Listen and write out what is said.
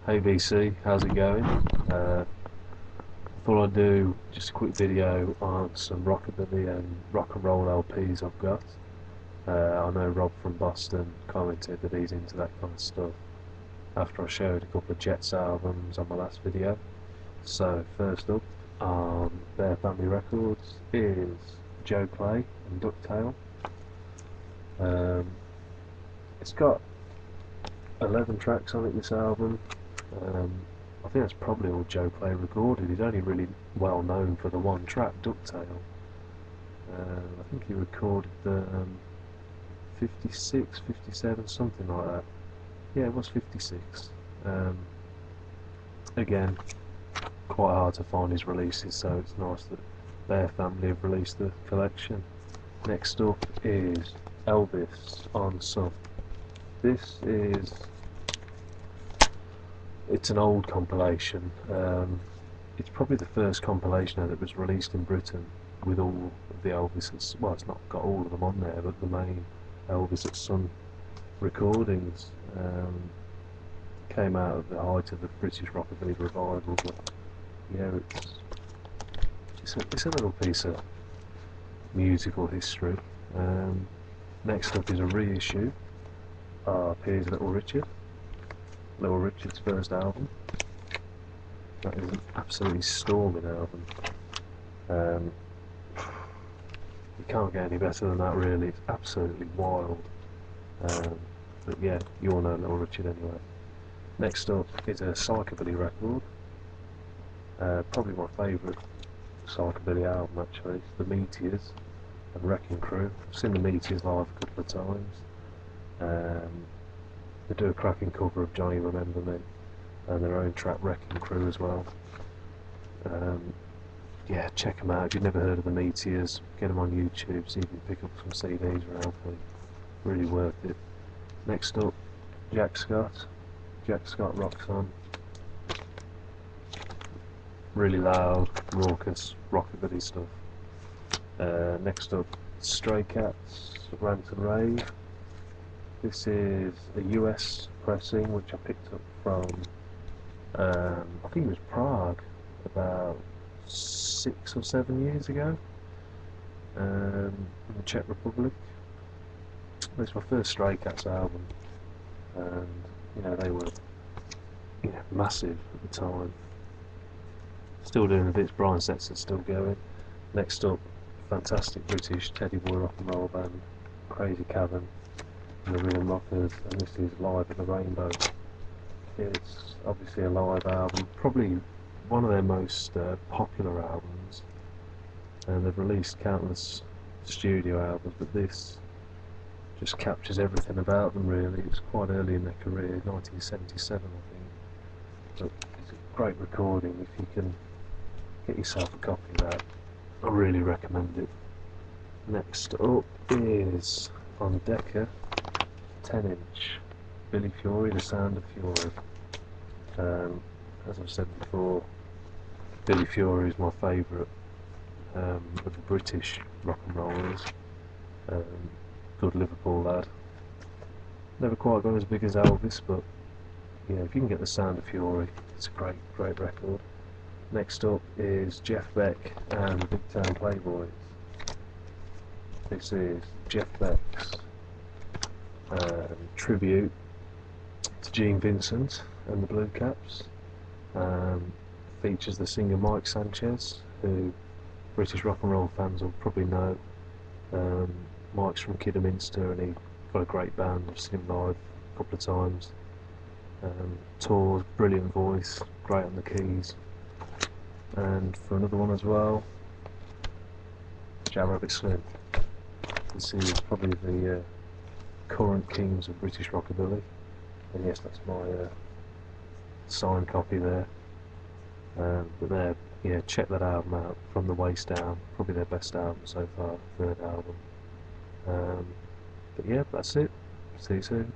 Hey VC, how's it going? Thought I'd do just a quick video on some rockabilly and rock and roll LPs I've got. I know Rob from Boston commented that he's into that kind of stuff after I showed a couple of Jets albums on my last video. So first up on their family records is Joe Clay and Ducktail. It's got 11 tracks on it, this album. I think that's probably all Joe Clay recorded. He's only really well known for the one track, Ducktail. I think he recorded the 56, 57, something like that. Yeah, it was 56. Again, quite hard to find his releases, so it's nice that their family have released the collection. Next up is Elvis on Some. It's an old compilation. It's probably the first compilation that was released in Britain with all of the Elvis. Well, it's not got all of them on there, but the main Elvis at Sun recordings. Came out at the height of the British Rockabilly revival, but yeah, it's a little piece of musical history. Next up is a reissue of Here's Little Richard. Little Richard's first album. That is an absolutely storming album. You can't get any better than that, really. It's absolutely wild. But yeah, you all know Little Richard anyway. Next up is a psychobilly record. Probably my favourite psychobilly album, actually. It's The Meteors and Wrecking Crew. I've seen The Meteors live a couple of times. They do a cracking cover of Johnny Remember Me and their own track Wrecking Crew as well. Yeah, check them out. If you've never heard of The Meteors, get them on YouTube, see if you can pick up some CDs or anything. Really worth it. Next up, Jack Scott Rocks On. Really loud, raucous, rockabilly stuff. Next up, Stray Cats, Rant and Rave. This is a US pressing which I picked up from, I think it was Prague, about 6 or 7 years ago, in the Czech Republic. It's my first Stray Cats album, and they were massive at the time. Still doing the bits. Brian Setzer's still going. Next up, fantastic British Teddy Boy rock and roll band, Crazy Cavern, the Rhythm Rockers, and this is Live at the Rainbow. It's obviously a live album, probably one of their most popular albums, and they've released countless studio albums, but this just captures everything about them, really. It's quite early in their career, 1977 I think, but it's a great recording. If you can get yourself a copy of that, I really recommend it. Next up is on Decca, 10-inch, Billy Fury, The Sound of Fury. As I've said before, Billy Fury is my favourite of the British rock and rollers. Good Liverpool lad. Never quite got as big as Elvis, but yeah, if you can get The Sound of Fury, it's a great record. Next up is Jeff Beck and the Big Town Playboys. This is Jeff Beck's tribute to Gene Vincent and the Blue Caps. Features the singer Mike Sanchez, who British rock and roll fans will probably know. Mike's from Kidderminster and he got a great band. I've seen him live a couple of times. Tours, brilliant voice, great on the keys. And for another one as well, Rabbit Slim. This is probably the current kings of British rockabilly, and yes, that's my signed copy there. But there, yeah, check that album out, From the Waist Down, probably their best album so far, third album. But yeah, that's it. See you soon.